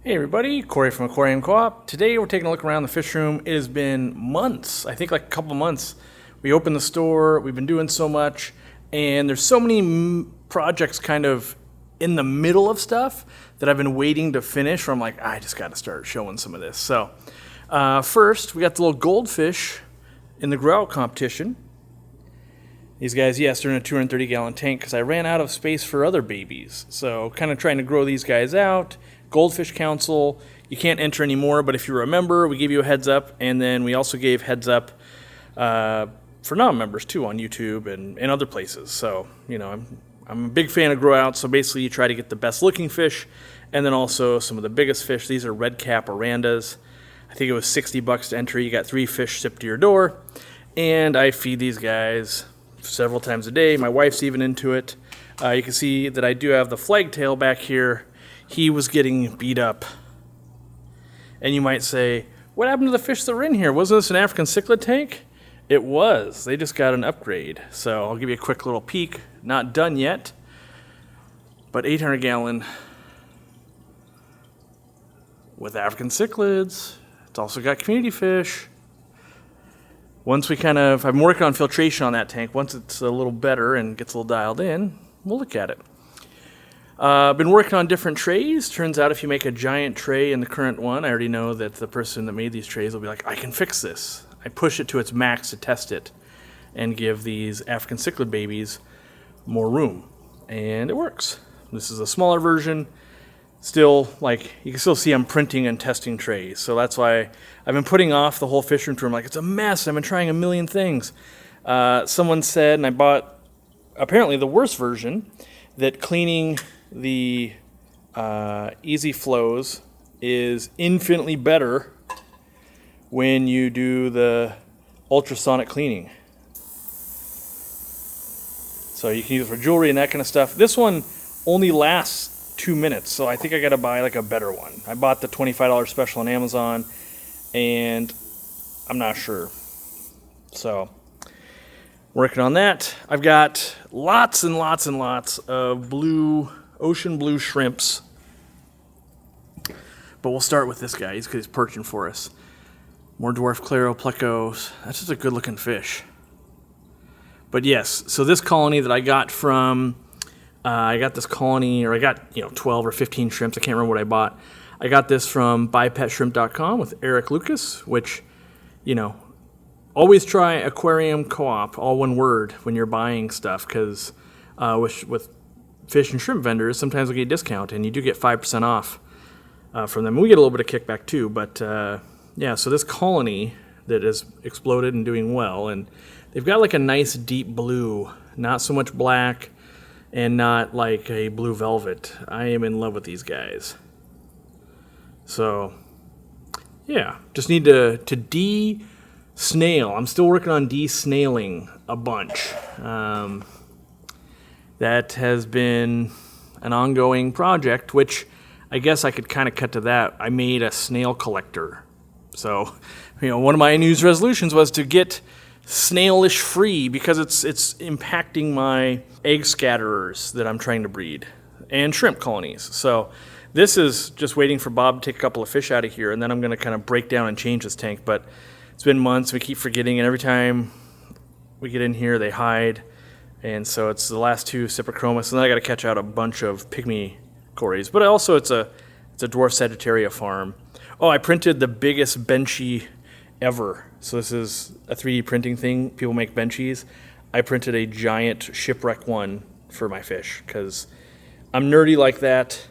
Hey everybody, Corey from Aquarium Co-op. Today we're taking a look around the fish room. It has been months, I think like a couple months. We opened the store, we've been doing so much, and there's so many projects kind of in the middle of stuff that I've been waiting to finish where I'm like, I just got to start showing some of this. So first, we got the little goldfish in the grow out competition. These guys, yes, they're in a 230-gallon tank because I ran out of space for other babies. So kind of trying to grow these guys out. Goldfish Council, you can't enter anymore, but if you remember, we gave you a heads up, and then we also gave heads up for non-members too on YouTube and other places. So, you know, I'm a big fan of grow out, so basically you try to get the best looking fish, and then also some of the biggest fish. These are red cap orandas. I think it was $60 to enter. You got 3 fish shipped to your door, and I feed these guys several times a day. My wife's even into it. You can see that I do have the flagtail back here. He was getting beat up. And you might say, what happened to the fish that were in here? Wasn't this an African cichlid tank? It was. They just got an upgrade. So I'll give you a quick little peek. Not done yet, but 800-gallon with African cichlids. It's also got community fish. Once I'm working on filtration on that tank. Once it's a little better and gets a little dialed in, we'll look at it. I've been working on different trays. Turns out if you make a giant tray in the current one, I already know that the person that made these trays will be like, I can fix this. I push it to its max to test it and give these African cichlid babies more room. And it works. This is a smaller version. Still, like, you can still see I'm printing and testing trays. So that's why I've been putting off the whole fish room tour. I'm like, it's a mess. I've been trying a million things. Someone said, and I bought apparently the worst version, that cleaning the easy flows is infinitely better when you do the ultrasonic cleaning. So you can use it for jewelry and that kind of stuff. This one only lasts 2 minutes, so I think I gotta buy like a better one. I bought the $25 special on Amazon, and I'm not sure. So working on that. I've got lots and lots and lots of ocean blue shrimps. But we'll start with this guy. He's perching for us. More dwarf claro plecos. That's just a good looking fish. But yes, so this colony that I got from, I got 12 or 15 shrimps. I can't remember what I bought. I got this from buypetshrimp.com with Eric Lucas, which, you know, always try Aquarium Co-op, all one word, when you're buying stuff, because with fish and shrimp vendors, sometimes we get a discount, and you do get 5% off from them. We get a little bit of kickback too, but yeah, so this colony that has exploded and doing well, and they've got like a nice deep blue, not so much black, and not like a blue velvet. I am in love with these guys. So, yeah, just need to de-snail. I'm still working on de-snailing a bunch. That has been an ongoing project, which I guess I could kind of cut to that. I made a snail collector. So, you know, one of my New Year's resolutions was to get snailish free because it's impacting my egg scatterers that I'm trying to breed and shrimp colonies. So this is just waiting for Bob to take a couple of fish out of here, and then I'm going to kind of break down and change this tank. But it's been months. We keep forgetting, and every time we get in here, they hide. And so it's the last 2 Cyprichromis, and then I got to catch out a bunch of pygmy cories. But also it's a dwarf Sagittaria farm. Oh, I printed the biggest benchy ever. So this is a 3D printing thing. People make benchies. I printed a giant shipwreck one for my fish because I'm nerdy like that.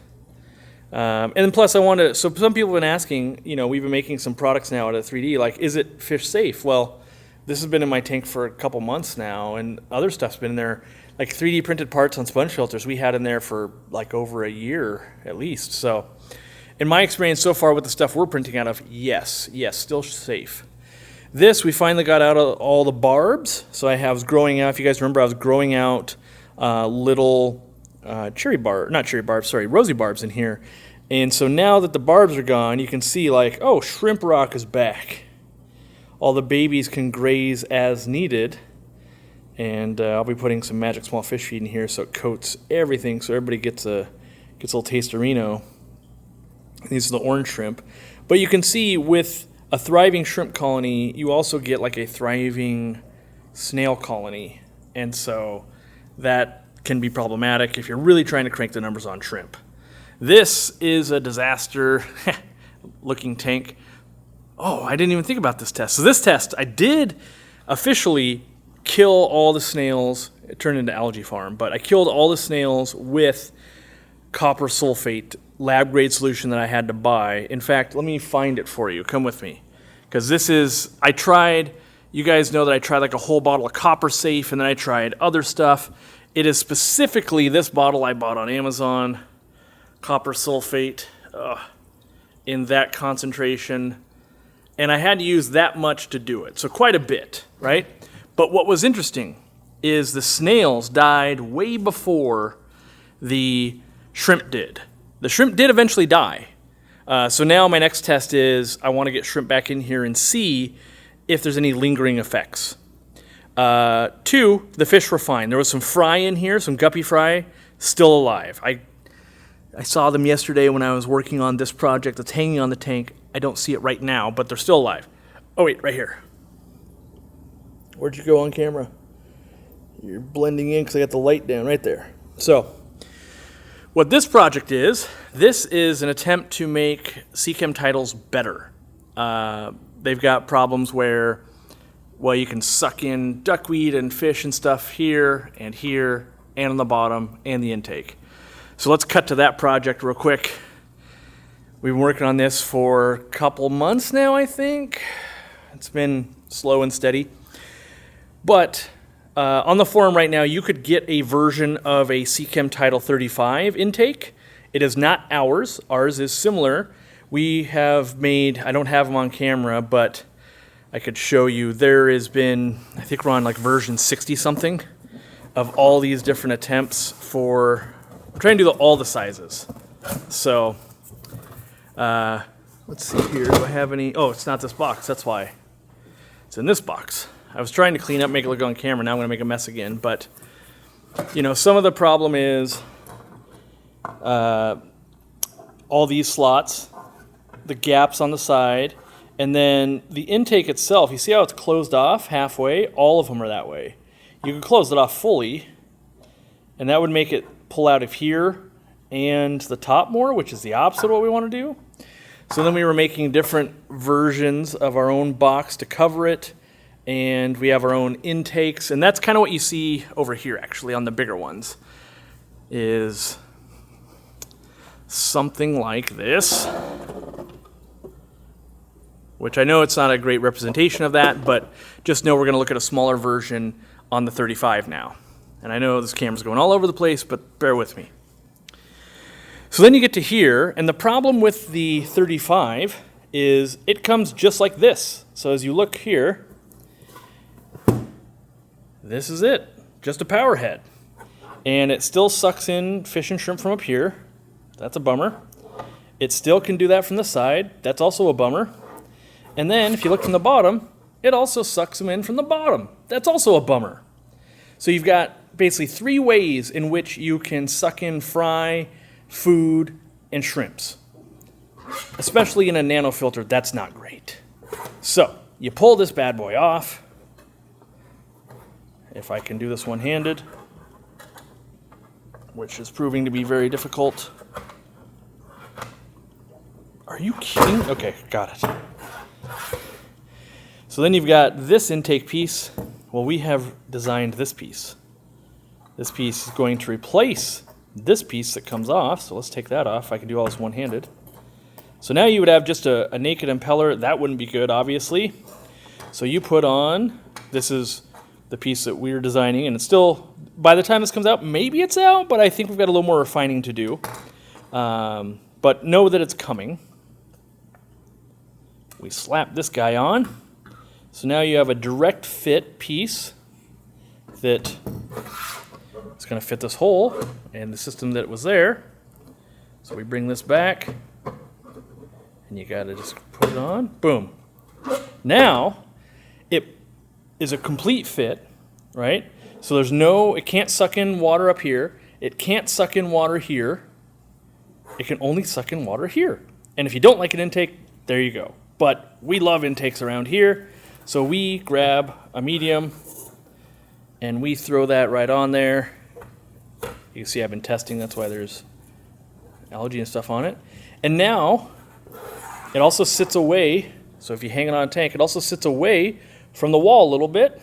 And then plus I wanted, so some people have been asking, you know, we've been making some products now out of 3D, like, is it fish safe? Well, this has been in my tank for a couple months now, and other stuff's been in there, like 3D printed parts on sponge filters we had in there for like over a year at least. So in my experience so far with the stuff we're printing out of, yes, still safe. This, we finally got out of all the barbs. So I was growing out, if you guys remember, I was growing out little rosy barbs in here. And so now that the barbs are gone, you can see like, oh, shrimp rock is back. All the babies can graze as needed. And I'll be putting some magic small fish feed in here so it coats everything so everybody gets a little taste of Reno. These are the orange shrimp. But you can see with a thriving shrimp colony, you also get like a thriving snail colony. And so that can be problematic if you're really trying to crank the numbers on shrimp. This is a disaster looking tank. Oh, I didn't even think about this test. So this test, I did officially kill all the snails. It turned into algae farm, but I killed all the snails with copper sulfate lab grade solution that I had to buy. In fact, let me find it for you. Come with me. Because this is, you guys know that I tried like a whole bottle of Copper Safe, and then I tried other stuff. It is specifically this bottle I bought on Amazon, copper sulfate, in that concentration. And I had to use that much to do it, so quite a bit, right? But what was interesting is the snails died way before the shrimp did. The shrimp did eventually die. So now my next test is I want to get shrimp back in here and see if there's any lingering effects. 2, the fish were fine. There was some fry in here, some guppy fry, still alive. I saw them yesterday when I was working on this project that's hanging on the tank. I don't see it right now, but they're still alive. Oh wait, right here. Where'd you go on camera? You're blending in because I got the light down right there. So, what this project is, this is an attempt to make Seachem titles better. They've got problems where, well, you can suck in duckweed and fish and stuff here, and on the bottom, and the intake. So let's cut to that project real quick. We've been working on this for a couple months now, I think. It's been slow and steady. But on the forum right now, you could get a version of a Seachem Title 35 intake. It is not ours. Ours is similar. We have made, I don't have them on camera, but I could show you. There has been, I think we're on like version 60-something of all these different attempts for, we're trying to do all the sizes. So, let's see here. Do I have any? Oh, it's not this box. That's why. It's in this box. I was trying to clean up, make it look on camera. Now I'm going to make a mess again. But, you know, some of the problem is all these slots, the gaps on the side, and then the intake itself. You see how it's closed off halfway? All of them are that way. You could close it off fully, and that would make it pull out of here and the top more, which is the opposite of what we want to do. So then we were making different versions of our own box to cover it, and we have our own intakes, and that's kind of what you see over here actually on the bigger ones, is something like this, which I know it's not a great representation of that, but just know we're going to look at a smaller version on the 35 now. And I know this camera's going all over the place, but bear with me. So then you get to here, and the problem with the 35 is it comes just like this. So as you look here, this is it, just a power head. And it still sucks in fish and shrimp from up here. That's a bummer. It still can do that from the side. That's also a bummer. And then if you look from the bottom, it also sucks them in from the bottom. That's also a bummer. So you've got basically 3 ways in which you can suck in fry, food, and shrimps. Especially in a nanofilter, that's not great. So you pull this bad boy off. If I can do this one-handed, which is proving to be very difficult. Are you kidding? Okay, got it. So then you've got this intake piece. Well, we have designed this piece. This piece is going to replace this piece that comes off, so let's take that off. I can do all this one-handed. So now you would have just a naked impeller. That wouldn't be good, obviously. So you put on, this is the piece that we're designing, and it's still, by the time this comes out, maybe it's out, but I think we've got a little more refining to do. But know that it's coming. We slap this guy on. So now you have a direct fit piece that is going to fit this hole and the system that was there. So we bring this back, and you got to just put it on. Boom. Now it is a complete fit, right? So there's no, it can't suck in water up here. It can't suck in water here. It can only suck in water here. And if you don't like an intake, there you go. But we love intakes around here. So we grab a medium and we throw that right on there. You can see I've been testing, that's why there's algae and stuff on it. And now it also sits away, so if you hang it on a tank, it also sits away from the wall a little bit.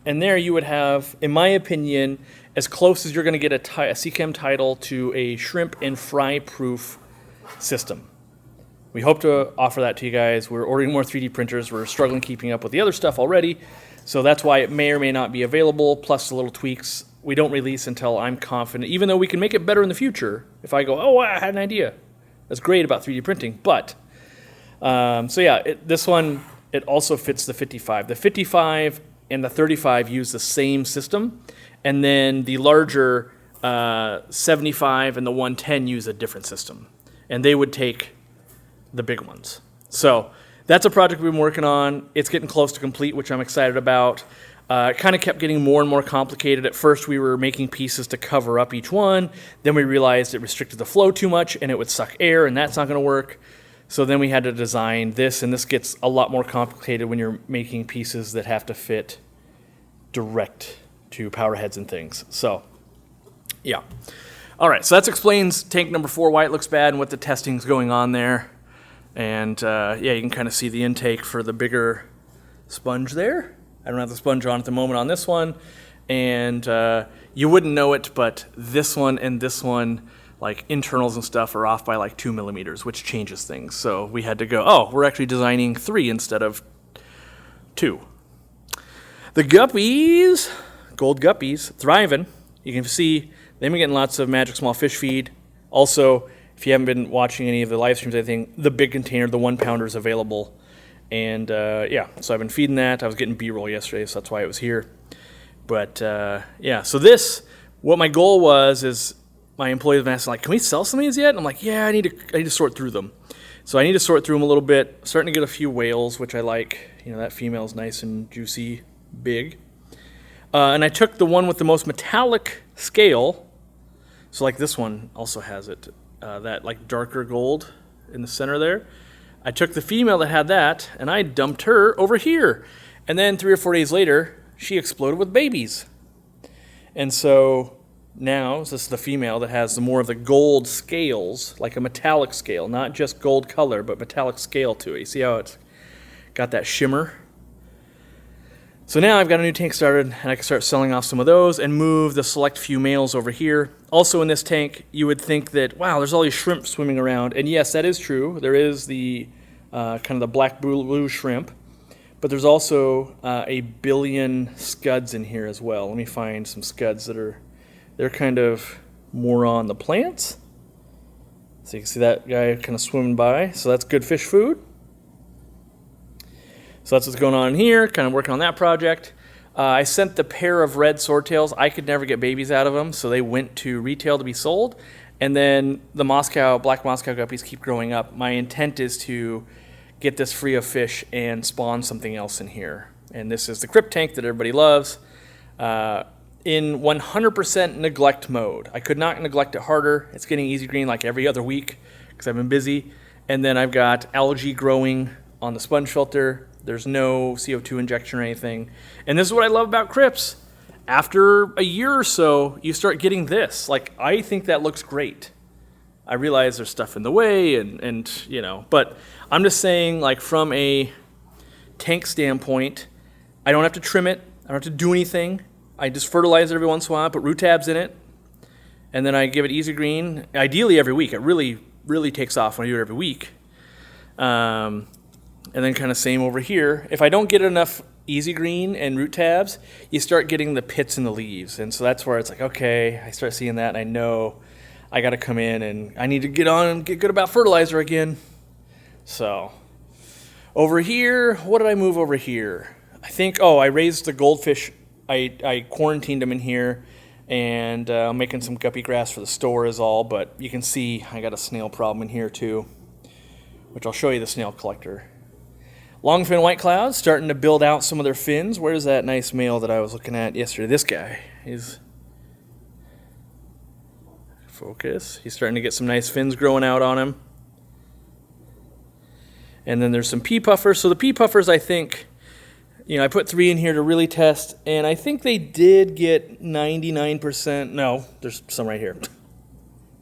And there you would have, in my opinion, as close as you're going to get a CChem title to a shrimp and fry proof system. We hope to offer that to you guys. We're ordering more 3D printers. We're struggling keeping up with the other stuff already. So that's why it may or may not be available, plus the little tweaks. We don't release until I'm confident, even though we can make it better in the future. If I go, oh, I had an idea. That's great about 3D printing. But, so yeah, this one, it also fits the 55. The 55 and the 35 use the same system. And then the larger 75 and the 110 use a different system. And they would take the big ones. So that's a project we've been working on. It's getting close to complete, which I'm excited about. It kind of kept getting more and more complicated. At first, we were making pieces to cover up each one. Then we realized it restricted the flow too much, and it would suck air, and that's not going to work. So then we had to design this, and this gets a lot more complicated when you're making pieces that have to fit direct to power heads and things. So, yeah. All right, so that explains tank number 4, why it looks bad, and what the testing's going on there. And yeah, you can kind of see the intake for the bigger sponge there. I don't have the sponge on at the moment on this one. And you wouldn't know it, but this one and this one, like internals and stuff, are off by like 2 millimeters, which changes things. So we had to go, oh, we're actually designing 3 instead of 2. The guppies, gold guppies, thriving. You can see they've been getting lots of Magic Small Fish feed. Also, if you haven't been watching any of the live streams, I think the big container, the 1 pounder, is available. And yeah, so I've been feeding that. I was getting B-roll yesterday, so that's why it was here. But yeah, so this, what my goal was, is my employees have been asking, like, can we sell some of these yet? And I'm like, yeah, I need to sort through them. So I need to sort through them a little bit. I'm starting to get a few whales, which I like. You know, that female's nice and juicy, big. And I took the one with the most metallic scale. So like this one also has it, that like darker gold in the center there. I took the female that had that, and I dumped her over here. And then 3 or 4 days later, she exploded with babies. And so now, this is the female that has the more of the gold scales, like a metallic scale, not just gold color, but metallic scale to it. You see how it's got that shimmer? So now I've got a new tank started, and I can start selling off some of those and move the select few males over here. Also in this tank, you would think that, wow, there's all these shrimp swimming around. And yes, that is true. There is the kind of the black blue shrimp. But there's also a billion scuds in here as well. Let me find some scuds that are, they're kind of more on the plants. So you can see that guy kind of swimming by. So that's good fish food. So that's what's going on here, kind of working on that project. I sent the pair of red swordtails. I could never get babies out of them, so they went to retail to be sold. And then the black Moscow guppies keep growing up. My intent is to get this free of fish and spawn something else in here. And this is the crypt tank that everybody loves. In 100% neglect mode. I could not neglect it harder. It's getting easy green like every other week because I've been busy. And then I've got algae growing on the sponge filter. There's no CO2 injection or anything. And this is what I love about crypts. After a year or so, you start getting this. Like, I think that looks great. I realize there's stuff in the way and you know, but I'm just saying, like, from a tank standpoint, I don't have to trim it. I don't have to do anything. I just fertilize it every once in a while, put root tabs in it, and then I give it easy green, ideally every week. It really, really takes off when I do it every week. And then kind of same over here. If I don't get enough easy green and root tabs, you start getting the pits in the leaves. And so that's where it's like, okay, I start seeing that, and I know I got to come in and I need to get on and get good about fertilizer again. So over here, what did I move over here? I think, oh, I raised the goldfish. I quarantined them in here, and I'm making some guppy grass for the store is all, but you can see I got a snail problem in here too, which I'll show you the snail collector. Longfin white clouds starting to build out some of their fins. Where's that nice male that I was looking at yesterday? This guy. He's focus. He's starting to get some nice fins growing out on him. And then there's some pea puffers. So the pea puffers, I think, I put 3 in here to really test, and I think they did get 99%. No, there's some right here.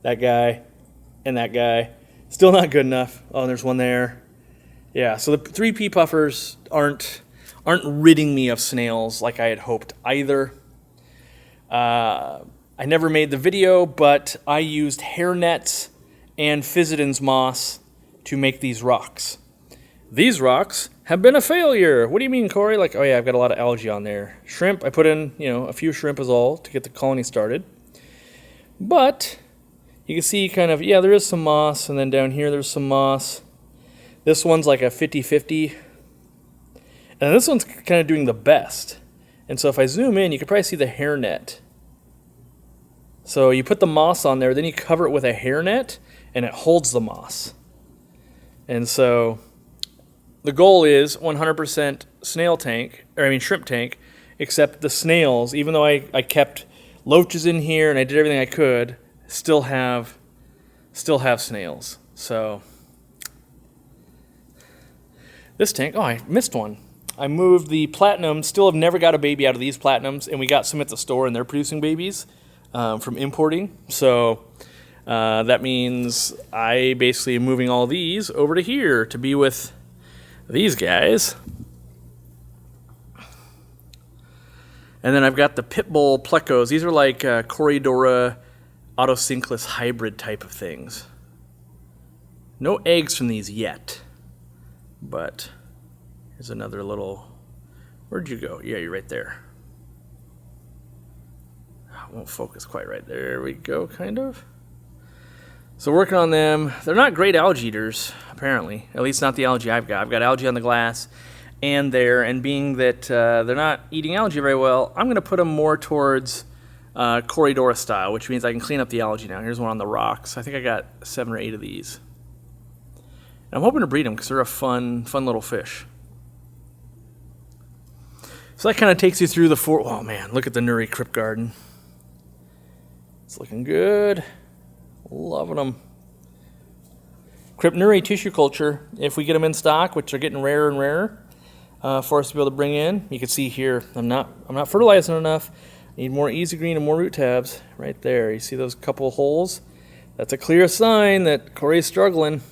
That guy and that guy. Still not good enough. Oh, and there's one there. Yeah, so the 3 pea puffers aren't ridding me of snails like I had hoped either. I never made the video, but I used hair nets and Physcidens moss to make these rocks. These rocks have been a failure. What do you mean, Corey? Like, oh yeah, I've got a lot of algae on there. Shrimp, I put in, a few shrimp is all to get the colony started. But you can see kind of, there is some moss, and then down here there's some moss. This one's like a 50-50. And this one's kind of doing the best. And so if I zoom in, you can probably see the hairnet. So you put the moss on there, then you cover it with a hairnet, and it holds the moss. And so the goal is 100% shrimp tank, except the snails, even though I kept loaches in here and I did everything I could, still have snails. So this tank, I missed one. I moved the platinum, still have never got a baby out of these platinums, and we got some at the store and they're producing babies from importing. So that means I basically am moving all these over to here to be with these guys. And then I've got the Pitbull plecos. These are like Corydora autosynclus hybrid type of things. No eggs from these yet, but here's another little, where'd you go? Yeah, you're right there. Won't focus quite right. There we go, kind of. So working on them. They're not great algae eaters, apparently. At least not the algae I've got. I've got algae on the glass and there, and being that they're not eating algae very well, I'm going to put them more towards Corydora style, which means I can clean up the algae now. Here's one on the rocks. I think I got 7 or 8 of these. And I'm hoping to breed them because they're a fun little fish. So that kind of takes you through the 4. Oh man, look at the Nuri Crypt Garden. It's looking good. Loving them. Crypt Nuri tissue culture, if we get them in stock, which are getting rarer and rarer for us to be able to bring in. You can see here, I'm not fertilizing enough. I need more easy green and more root tabs right there. You see those couple holes? That's a clear sign that Corey's struggling.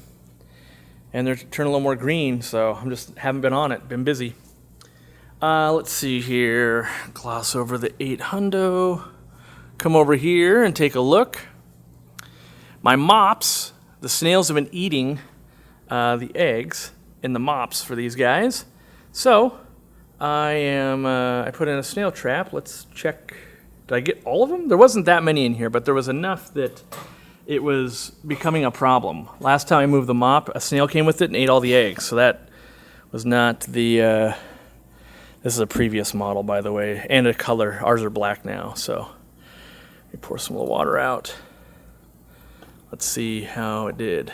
And they're turning a little more green, so I'm just haven't been on it, been busy. Let's see here. Gloss over the 8 hundo. Come over here and take a look. My mops, the snails have been eating the eggs in the mops for these guys. So I put in a snail trap. Let's check. Did I get all of them? There wasn't that many in here, but there was enough that it was becoming a problem. Last time I moved the mop, a snail came with it and ate all the eggs. So that was not the... This is a previous model, by the way, and a color. Ours are black now, so let me pour some little water out. Let's see how it did.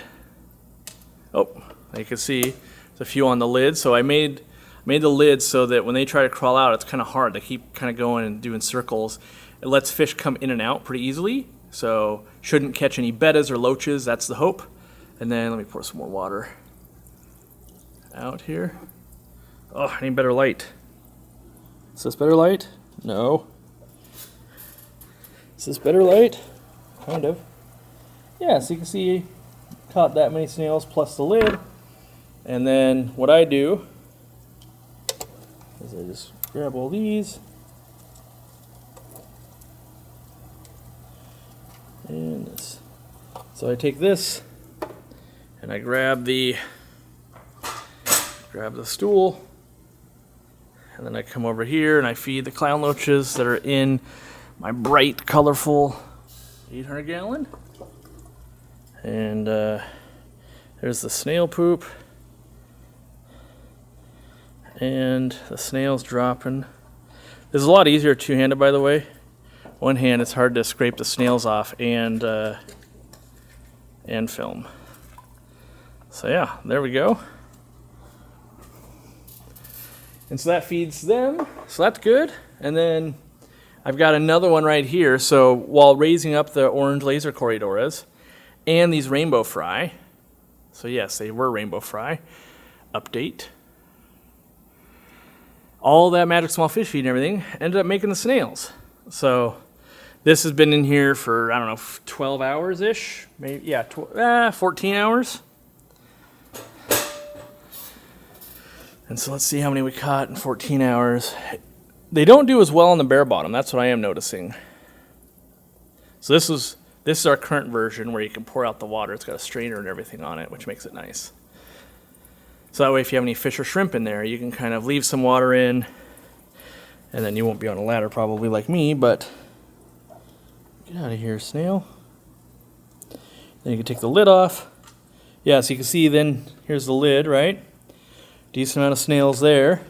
Oh, you can see there's a few on the lid. So I made the lid so that when they try to crawl out, it's kind of hard. They keep kind of going and doing circles. It lets fish come in and out pretty easily, so shouldn't catch any bettas or loaches. That's the hope. And then let me pour some more water out here. Oh, I need better light. Is this better light? No. Is this better light? Kind of. Yeah, so you can see caught that many snails plus the lid. And then what I do is I just grab all these. And this. So I take this and I grab the stool. And then I come over here and I feed the clown loaches that are in my bright, colorful 800 gallon. And there's the snail poop. And the snail's dropping. This is a lot easier two-handed, by the way. One hand, it's hard to scrape the snails off and film. So yeah, there we go. And so that feeds them, so that's good. And then I've got another one right here. So while raising up the orange laser Corydoras and these rainbow fry, so yes, they were rainbow fry, update. All that magic small fish feed and everything ended up making the snails. So this has been in here for, I don't know, 12 hours-ish? Maybe, yeah, 14 hours. And so let's see how many we caught in 14 hours. They don't do as well on the bare bottom. That's what I am noticing. So this is our current version where you can pour out the water. It's got a strainer and everything on it, which makes it nice. So that way if you have any fish or shrimp in there, you can kind of leave some water in, and then you won't be on a ladder probably like me, but get out of here, snail. Then you can take the lid off. Yeah, so you can see then, here's the lid, right? Decent amount of snails there.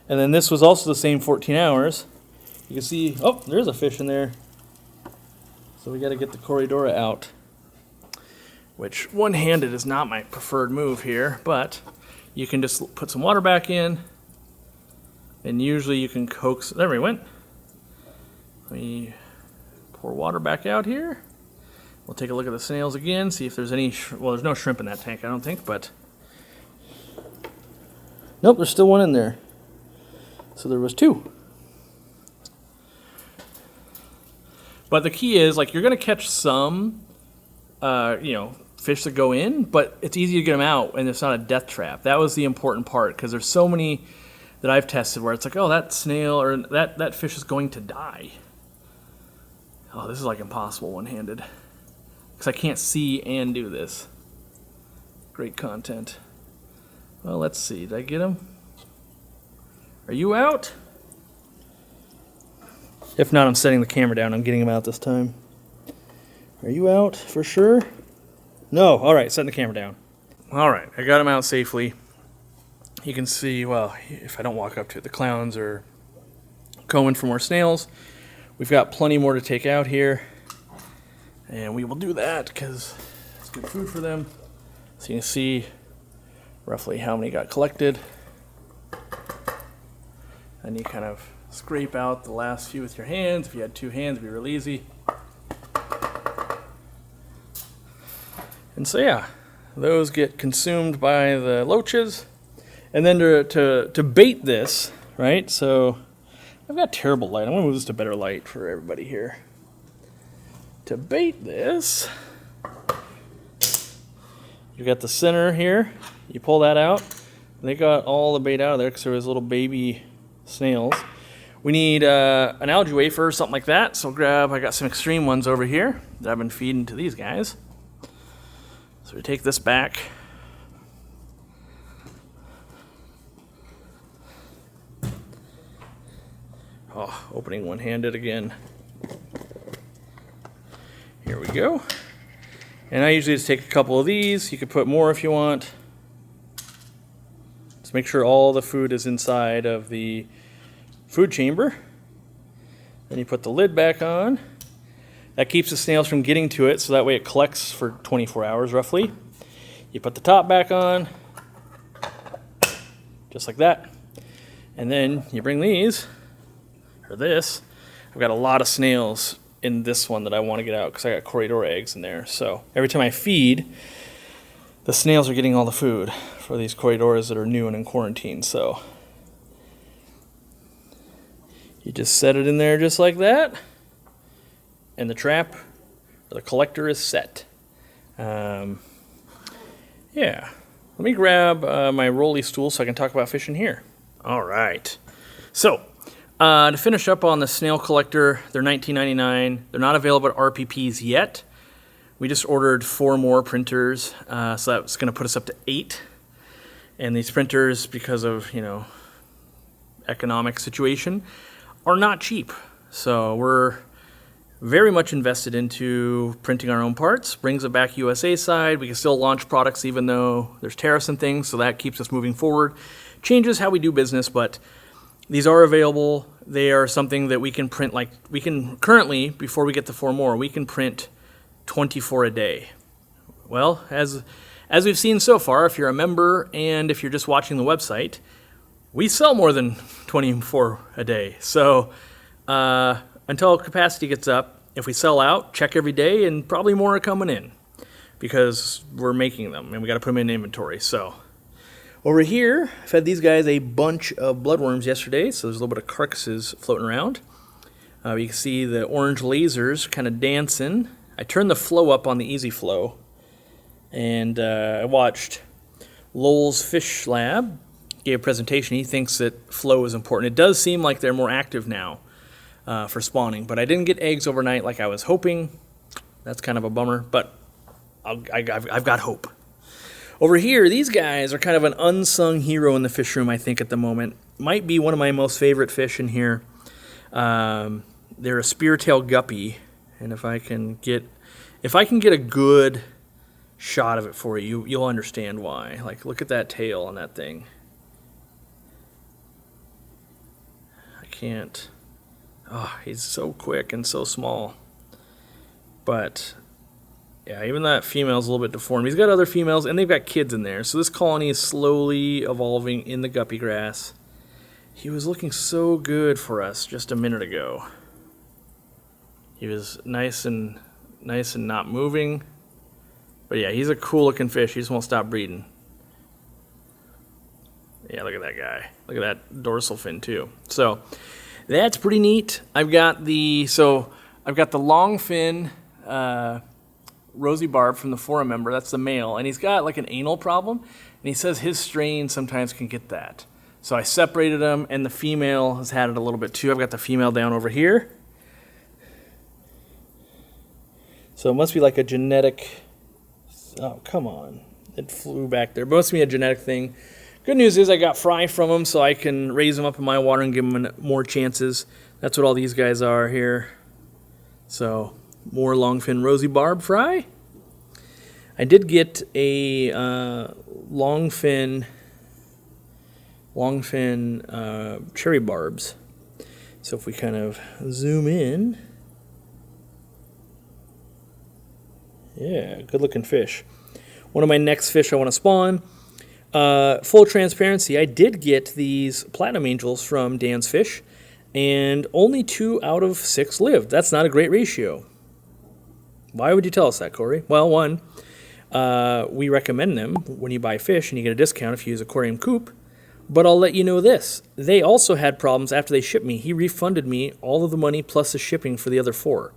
And then this was also the same 14 hours. You can see, oh, there's a fish in there. So we got to get the Corridora out, which one-handed is not my preferred move here, but you can just put some water back in, and usually you can coax, there we went. Let me pour water back out here. We'll take a look at the snails again, see if there's any, well, there's no shrimp in that tank, I don't think, but nope, there's still one in there. So there was two. But the key is, like, you're going to catch some, fish that go in, but it's easy to get them out, and it's not a death trap. That was the important part, because there's so many that I've tested where it's like, oh, that snail or that fish is going to die. Oh, this is like impossible one-handed, because I can't see and do this. Great content. Well, let's see. Did I get him? Are you out? If not, I'm setting the camera down. I'm getting him out this time. Are you out for sure? No. All right, setting the camera down. All right, I got him out safely. You can see, well, if I don't walk up to it, the clowns are going for more snails. We've got plenty more to take out here, and we will do that because it's good food for them. So you can see roughly how many got collected. And you kind of scrape out the last few with your hands. If you had two hands, it'd be real easy. And so yeah, those get consumed by the loaches. And then to bait this, right? So I've got terrible light. I'm gonna move this to better light for everybody here. To bait this, you got the center here. You pull that out. They got all the bait out of there because there was little baby snails. We need an algae wafer or something like that. So I got some extreme ones over here that I've been feeding to these guys. So we take this back. Oh, opening one-handed again. Here we go. And I usually just take a couple of these. You could put more if you want. Just make sure all the food is inside of the food chamber. Then you put the lid back on. That keeps the snails from getting to it, so that way it collects for 24 hours roughly. You put the top back on, just like that. And then you bring these, or this. I've got a lot of snails in this one that I want to get out because I got Corridora eggs in there. So every time I feed, the snails are getting all the food for these Corridoras that are new and in quarantine. So you just set it in there just like that, and the trap or the collector is set. Yeah, let me grab my rolly stool so I can talk about fishing here. All right, so to finish up on the snail collector, they're $19.99. They're not available at RPPs yet. We just ordered 4 more printers, so that's going to put us up to 8. And these printers, because of, economic situation, are not cheap. So we're very much invested into printing our own parts. Brings it back USA side. We can still launch products even though there's tariffs and things, so that keeps us moving forward. Changes how we do business, but these are available. They are something that we can print, like we can currently, before we get the 4 more, we can print 24 a day. Well, as we've seen so far, if you're a member and if you're just watching the website, we sell more than 24 a day. So until capacity gets up, if we sell out, check every day, and probably more are coming in because we're making them and we got to put them in inventory. So Over here, I fed these guys a bunch of bloodworms yesterday, so there's a little bit of carcasses floating around. You can see the orange lasers kind of dancing. I turned the flow up on the easy flow, and I watched Lowell's Fish Lab, gave a presentation. He thinks that flow is important. It does seem like they're more active now for spawning, but I didn't get eggs overnight like I was hoping. That's kind of a bummer, but I've got hope. Over here, these guys are kind of an unsung hero in the fish room, I think, at the moment. Might be one of my most favorite fish in here. They're a spear-tailed guppy, and if I can get a good shot of it for you, you'll understand why. Like, look at that tail on that thing. I can't. Oh, he's so quick and so small. But yeah, even that female's a little bit deformed. He's got other females, and they've got kids in there. So this colony is slowly evolving in the guppy grass. He was looking so good for us just a minute ago. He was nice and not moving. But yeah, he's a cool looking fish. He just won't stop breeding. Yeah, look at that guy. Look at that dorsal fin too. So that's pretty neat. I've got the long fin rosy barb from the forum member. That's the male, and he's got like an anal problem, and he says his strain sometimes can get that. So I separated them, and the female has had it a little bit too. I've got the female down over here. So it must be like a genetic. Oh, come on. It flew back there. But it must be a genetic thing. Good news is I got fry from them, so I can raise them up in my water and give them more chances. That's what all these guys are here. So more longfin rosy barb fry. I did get a longfin cherry barbs. So if we kind of zoom in. Yeah, good looking fish. One of my next fish I want to spawn. Full transparency, I did get these platinum angels from Dan's Fish, and only 2 out of 6 lived. That's not a great ratio. Why would you tell us that, Corey? Well, one, we recommend them when you buy fish, and you get a discount if you use Aquarium Coop. But I'll let you know this. They also had problems after they shipped me. He refunded me all of the money plus the shipping for the other 4.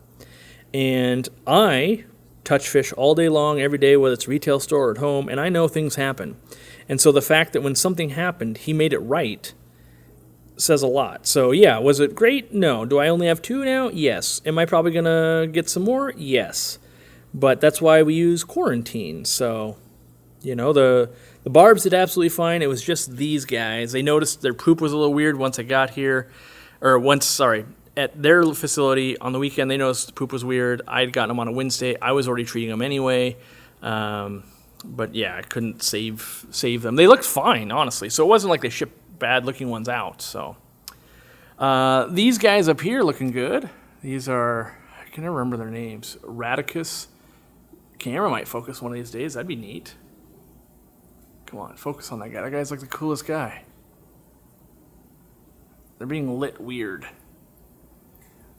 And I touch fish all day long, every day, whether it's retail store or at home, and I know things happen. And so the fact that when something happened, he made it right says a lot. So yeah, was it great? No. Do I only have 2 now? Yes. Am I probably going to get some more? Yes. But that's why we use quarantine. So, you know, the barbs did absolutely fine. It was just these guys. They noticed their poop was a little weird once I got here. At their facility on the weekend, they noticed the poop was weird. I'd gotten them on a Wednesday. I was already treating them anyway. But yeah, I couldn't save them. They looked fine, honestly. So it wasn't like they shipped bad-looking ones out. So these guys up here looking good. These are, I can never remember their names. Radicus. Camera might focus one of these days. That'd be neat. Come on, focus on that guy. That guy's like the coolest guy. They're being lit weird.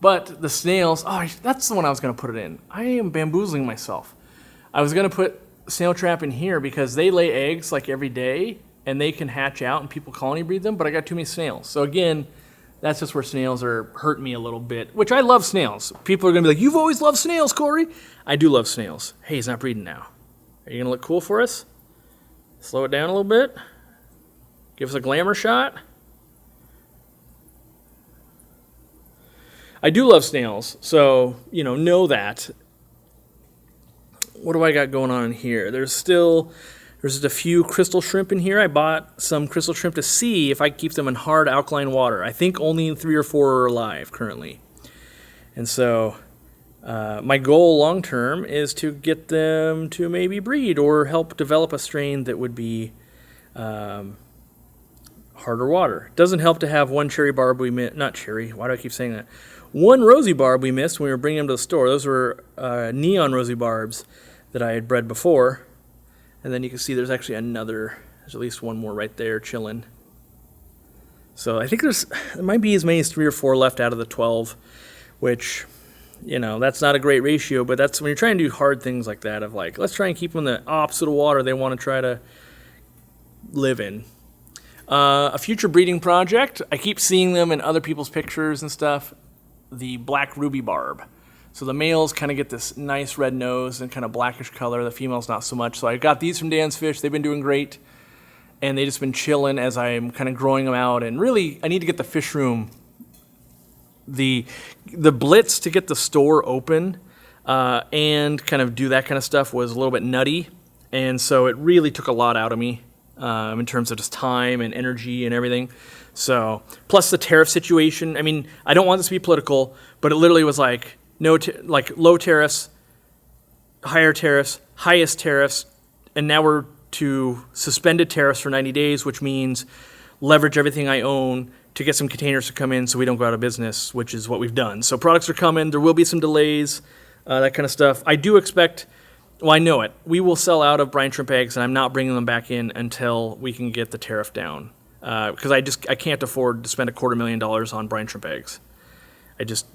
But the snails, that's the one I was going to put it in. I am bamboozling myself. I was going to put snail trap in here because they lay eggs like every day, and they can hatch out and people colony breed them, but I got too many snails. So again, that's just where snails are hurting me a little bit, which I love snails. People are going to be like, you've always loved snails, Corey. I do love snails. Hey, he's not breeding now. Are you going to look cool for us? Slow it down a little bit. Give us a glamour shot. I do love snails, so, know that. What do I got going on in here? There's just a few crystal shrimp in here. I bought some crystal shrimp to see if I keep them in hard alkaline water. I think only 3 or 4 are alive currently. And so my goal long term is to get them to maybe breed or help develop a strain that would be harder water. It doesn't help to have one cherry barb not cherry, why do I keep saying that? One rosy barb we missed when we were bringing them to the store. Those were neon rosy barbs that I had bred before. And then you can see there's actually there's at least one more right there chilling. So I think there might be as many as 3 or 4 left out of the 12, which, that's not a great ratio, but that's when you're trying to do hard things like that of like, let's try and keep them in the opposite of water. They want to try to live in. A future breeding project, I keep seeing them in other people's pictures and stuff, the black ruby barb. So the males kind of get this nice red nose and kind of blackish color. The females not so much. So I got these from Dan's Fish. They've been doing great. And they've just been chilling as I'm kind of growing them out. And really, I need to get the fish room, the blitz to get the store open and kind of do that kind of stuff was a little bit nutty. And so it really took a lot out of me in terms of just time and energy and everything. So, plus the tariff situation. I mean, I don't want this to be political, but it literally was like, low tariffs, higher tariffs, highest tariffs, and now we're to suspended tariffs for 90 days, which means leverage everything I own to get some containers to come in so we don't go out of business, which is what we've done. So products are coming. There will be some delays, that kind of stuff. I do expect, well, I know it. We will sell out of brine shrimp eggs, and I'm not bringing them back in until we can get the tariff down. Because I can't afford to spend $250,000 on brine shrimp eggs.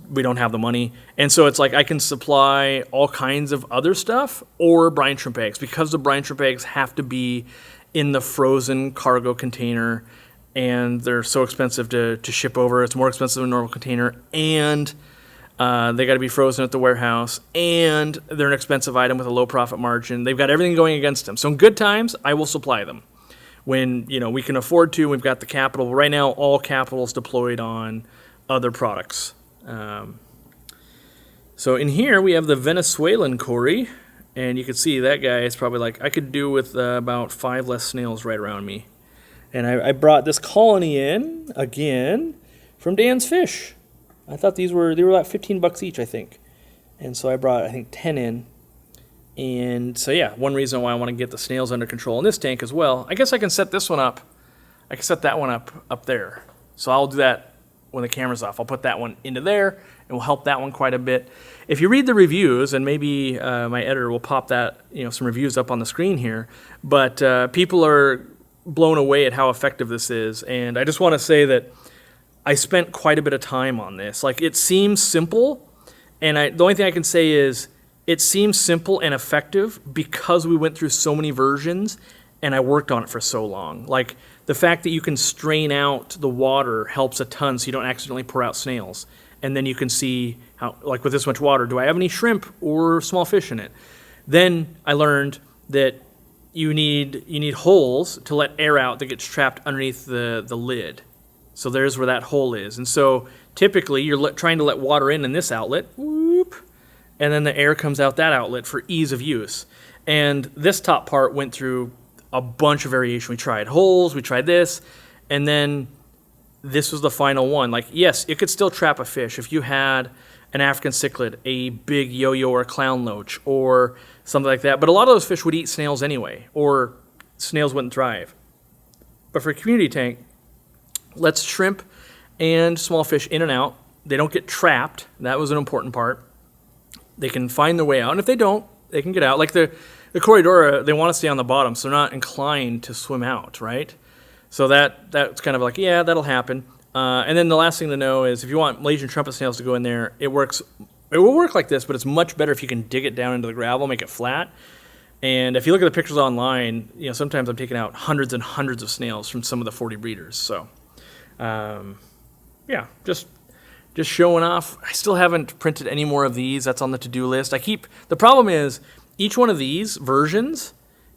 We don't have the money. And so it's like I can supply all kinds of other stuff or brine shrimp eggs because the brine shrimp eggs have to be in the frozen cargo container and they're so expensive to ship over. It's more expensive than a normal container and they got to be frozen at the warehouse and they're an expensive item with a low profit margin. They've got everything going against them. So in good times, I will supply them. When we can afford to, we've got the capital. Right now, all capital is deployed on other products. So in here we have the Venezuelan Cory, and you can see that guy is probably like, I could do with about 5 less snails right around me. And I brought this colony in, again, from Dan's Fish. I thought they were about $15 each, I think. And so I brought, I think, 10 in. And so yeah, one reason why I want to get the snails under control in this tank as well. I guess I can set this one up. I can set that one up there. So I'll do that when the camera's off. I'll put that one into there, and we'll help that one quite a bit. If you read the reviews, and maybe my editor will pop that, some reviews up on the screen here, but people are blown away at how effective this is, and I just want to say that I spent quite a bit of time on this. Like, it seems simple, and the only thing I can say is it seems simple and effective because we went through so many versions, and I worked on it for so long. Like, the fact that you can strain out the water helps a ton so you don't accidentally pour out snails. And then you can see how, like with this much water, do I have any shrimp or small fish in it? Then I learned that you need holes to let air out that gets trapped underneath the lid. So there's where that hole is. And so typically you're trying to let water in this outlet, whoop, and then the air comes out that outlet for ease of use. And this top part went through a bunch of variation. We tried holes, we tried this, and then this was the final one. Like, yes, it could still trap a fish if you had an African cichlid, a big yo-yo or a clown loach, or something like that. But a lot of those fish would eat snails anyway, or snails wouldn't thrive. But for a community tank, let's shrimp and small fish in and out. They don't get trapped. That was an important part. They can find their way out, and if they don't, they can get out. Like the Corridora, they want to stay on the bottom, so they're not inclined to swim out, right? So that's kind of like, yeah, that'll happen. And then the last thing to know is if you want Malaysian trumpet snails to go in there, it will work like this, but it's much better if you can dig it down into the gravel, make it flat. And if you look at the pictures online, sometimes I'm taking out hundreds and hundreds of snails from some of the 40 breeders. So, yeah, just showing off. I still haven't printed any more of these. That's on the to-do list. The problem is each one of these versions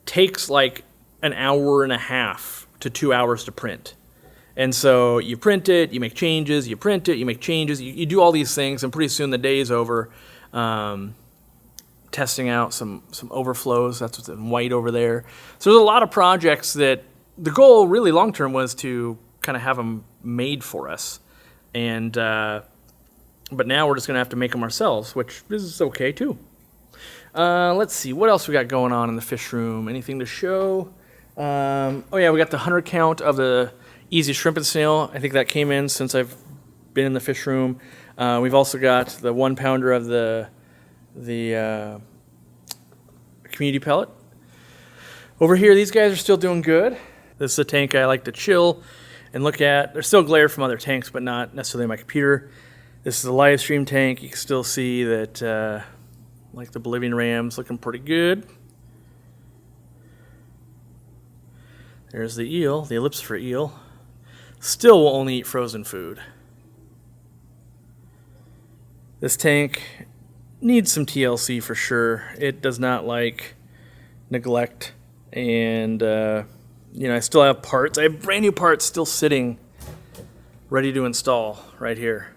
takes like an hour and a half to 2 hours to print. And so you print it, you make changes, you print it, you make changes, you do all these things, and pretty soon the day is over. Testing out some overflows, that's what's in white over there. So there's a lot of projects that the goal really long-term was to kind of have them made for us. And but now we're just going to have to make them ourselves, which is okay too. Let's see, what else we got going on in the fish room? Anything to show? Oh yeah, we got the 100 count of the Easy Shrimp and Snail. I think that came in since I've been in the fish room. We've also got the 1 pounder of the community pellet. Over here, these guys are still doing good. This is a tank I like to chill and look at. There's still glare from other tanks, but not necessarily my computer. This is a live stream tank. You can still see that like the Bolivian rams looking pretty good. There's the eel, the ellipsifer eel. Still will only eat frozen food. This tank needs some TLC for sure. It does not like neglect. And, I still have parts. I have brand new parts still sitting ready to install right here.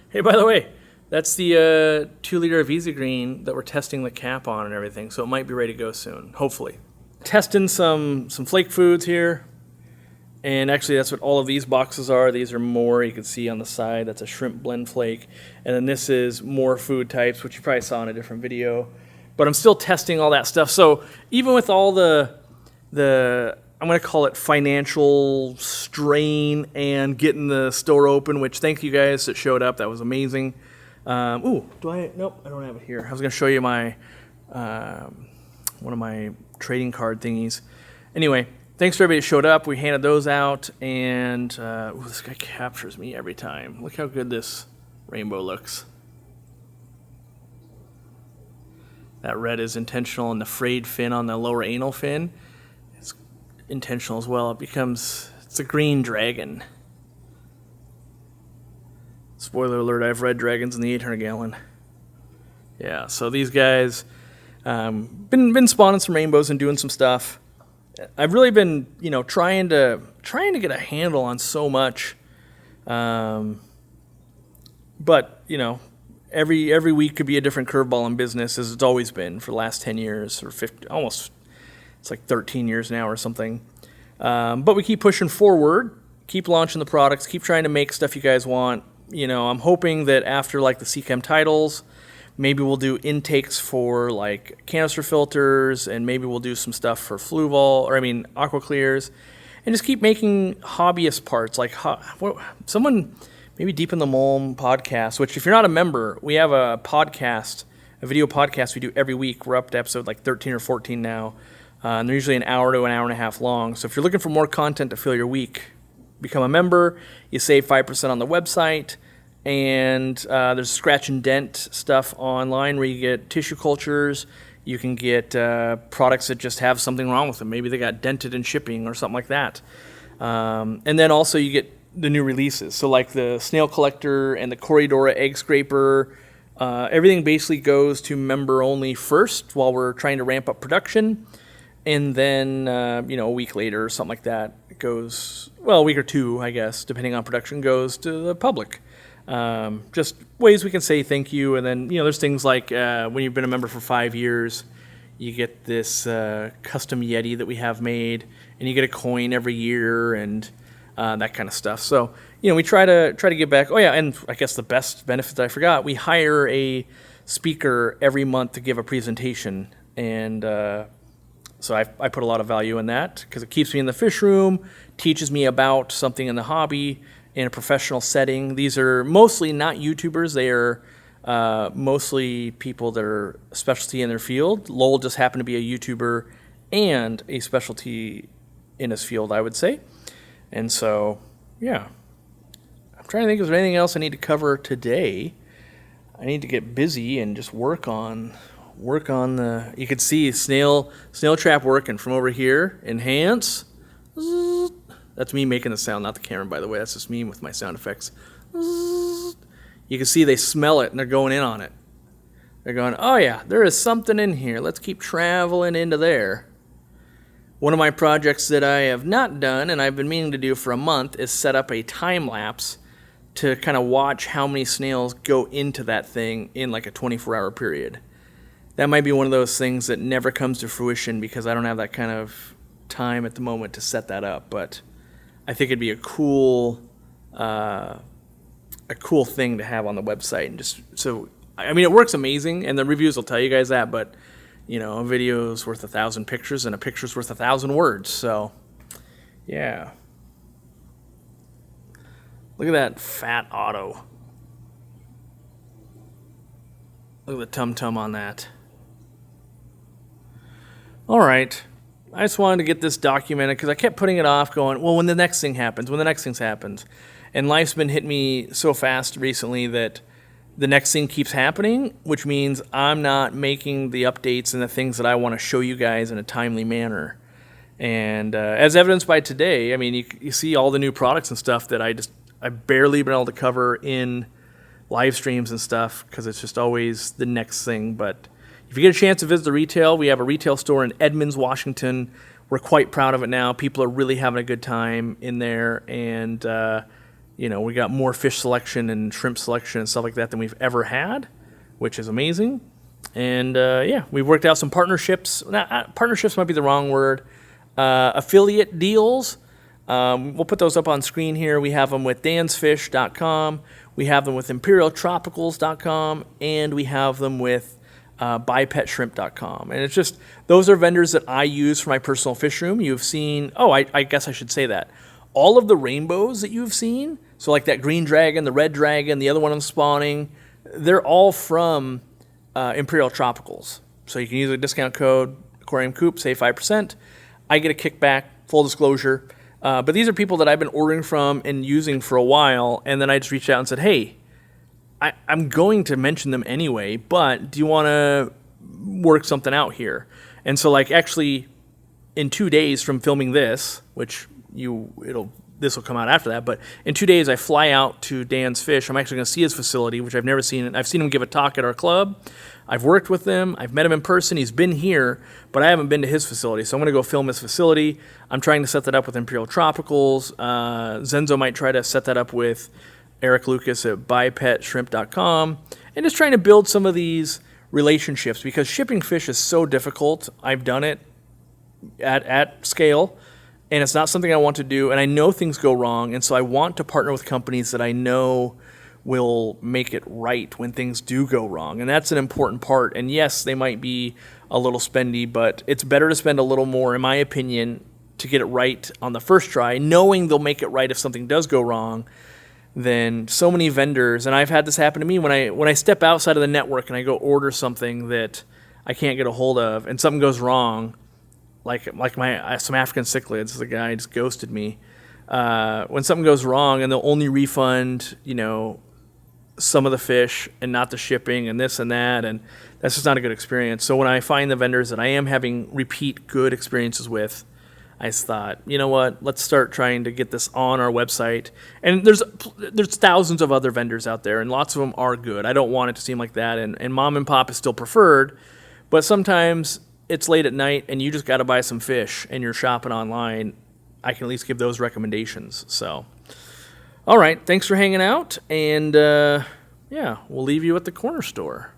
Hey, by the way, that's the 2 liter of Easy Green that we're testing the cap on and everything. So it might be ready to go soon, hopefully. Testing some flake foods here. And actually, that's what all of these boxes are. These are more, you can see on the side, that's a shrimp blend flake. And then this is more food types, which you probably saw in a different video. But I'm still testing all that stuff. So even with all the I'm going to call it financial strain and getting the store open, which thank you guys that showed up. That was amazing. Nope, I don't have it here. I was going to show you my one of my trading card thingies. Anyway, thanks for everybody that showed up. We handed those out, and this guy captures me every time. Look how good this rainbow looks. That red is intentional, and the frayed fin on the lower anal fin is intentional as well. It's a green dragon. Spoiler alert, I have red dragons in the 800 gallon. Yeah, so these guys, been spawning some rainbows and doing some stuff. I've really been, trying to get a handle on so much. But, every week could be a different curveball in business, as it's always been for the last 10 years or 50, almost, it's like 13 years now or something. But we keep pushing forward, keep launching the products, keep trying to make stuff you guys want. I'm hoping that after like the CChem titles, maybe we'll do intakes for like canister filters, and maybe we'll do some stuff for aqua clears, and just keep making hobbyist parts. Like someone, maybe Deep in the Mulm podcast, which if you're not a member, we have a podcast, a video podcast we do every week. We're up to episode like 13 or 14 now. And they're usually an hour to an hour and a half long. So if you're looking for more content to fill your week, become a member. You save 5% on the website. And there's scratch and dent stuff online where you get tissue cultures. You can get products that just have something wrong with them. Maybe they got dented in shipping or something like that. And then also you get the new releases. So like the snail collector and the Corridora egg scraper, everything basically goes to member only first while we're trying to ramp up production. And then, a week later or something like that, it goes, a week or two, I guess, depending on production, goes to the public. Just ways we can say thank you. And then, there's things like when you've been a member for 5 years, you get this custom Yeti that we have made, and you get a coin every year and that kind of stuff. So, we try to give back. Oh, yeah, and I guess the best benefit that I forgot, we hire a speaker every month to give a presentation. And so I put a lot of value in that because it keeps me in the fish room, teaches me about something in the hobby in a professional setting. These are mostly not YouTubers. They are mostly people that are a specialty in their field. Lowell just happened to be a YouTuber and a specialty in his field, I would say. And so, yeah. I'm trying to think if there's anything else I need to cover today. I need to get busy and just work on the, you could see snail trap working from over here. Enhance. That's me making the sound, not the camera, by the way. That's just me with my sound effects. You can see they smell it and they're going in on it. They're going, oh yeah, there is something in here. Let's keep traveling into there. One of my projects that I have not done and I've been meaning to do for a month is set up a time lapse to kind of watch how many snails go into that thing in like a 24-hour period. That might be one of those things that never comes to fruition because I don't have that kind of time at the moment to set that up. But I think it'd be a cool thing to have on the website. And just so, it works amazing, and the reviews will tell you guys that. But a video is worth 1,000 pictures, and a picture's worth 1,000 words. So, yeah. Look at that fat auto. Look at the tum-tum on that. All right, I just wanted to get this documented because I kept putting it off going, well, when the next thing happens. And life's been hitting me so fast recently that the next thing keeps happening, which means I'm not making the updates and the things that I want to show you guys in a timely manner. And as evidenced by today, I mean, you see all the new products and stuff that I've barely been able to cover in live streams and stuff because it's just always the next thing. But if you get a chance to visit the retail, we have a retail store in Edmonds, Washington. We're quite proud of it now. People are really having a good time in there, and we got more fish selection and shrimp selection and stuff like that than we've ever had, which is amazing. And we've worked out some partnerships. Partnerships might be the wrong word. Affiliate deals. We'll put those up on screen here. We have them with dansfish.com. We have them with imperialtropicals.com, and we have them with bipetshrimp.com. And it's just, those are vendors that I use for my personal fish room. You've seen, I guess I should say that. All of the rainbows that you've seen, so like that green dragon, the red dragon, the other one I'm spawning, they're all from Imperial Tropicals. So you can use a discount code, Aquarium Coop, save 5%. I get a kickback, full disclosure. But these are people that I've been ordering from and using for a while, and then I just reached out and said, hey, I'm going to mention them anyway, but do you want to work something out here? And so, actually, in 2 days from filming this, which this will come out after that, but in 2 days I fly out to Dan's Fish. I'm actually going to see his facility, which I've never seen. I've seen him give a talk at our club. I've worked with him. I've met him in person. He's been here, but I haven't been to his facility. So I'm going to go film his facility. I'm trying to set that up with Imperial Tropicals. Zenzo might try to set that up with Eric Lucas at bipetshrimp.com, and just trying to build some of these relationships because shipping fish is so difficult. I've done it at scale, and it's not something I want to do, and I know things go wrong, and so I want to partner with companies that I know will make it right when things do go wrong, and that's an important part. And yes, they might be a little spendy, but it's better to spend a little more, in my opinion, to get it right on the first try, knowing they'll make it right if something does go wrong, than so many vendors. And I've had this happen to me when I step outside of the network and I go order something that I can't get a hold of, and something goes wrong, like some African cichlids. The guy just ghosted me. When something goes wrong and they'll only refund, some of the fish and not the shipping and this and that, and that's just not a good experience. So when I find the vendors that I am having repeat good experiences with, I just thought, you know what, let's start trying to get this on our website. And there's thousands of other vendors out there, and lots of them are good. I don't want it to seem like that, and mom and pop is still preferred, but sometimes it's late at night and you just got to buy some fish and you're shopping online. I can at least give those recommendations. So, all right, thanks for hanging out, and we'll leave you at the corner store.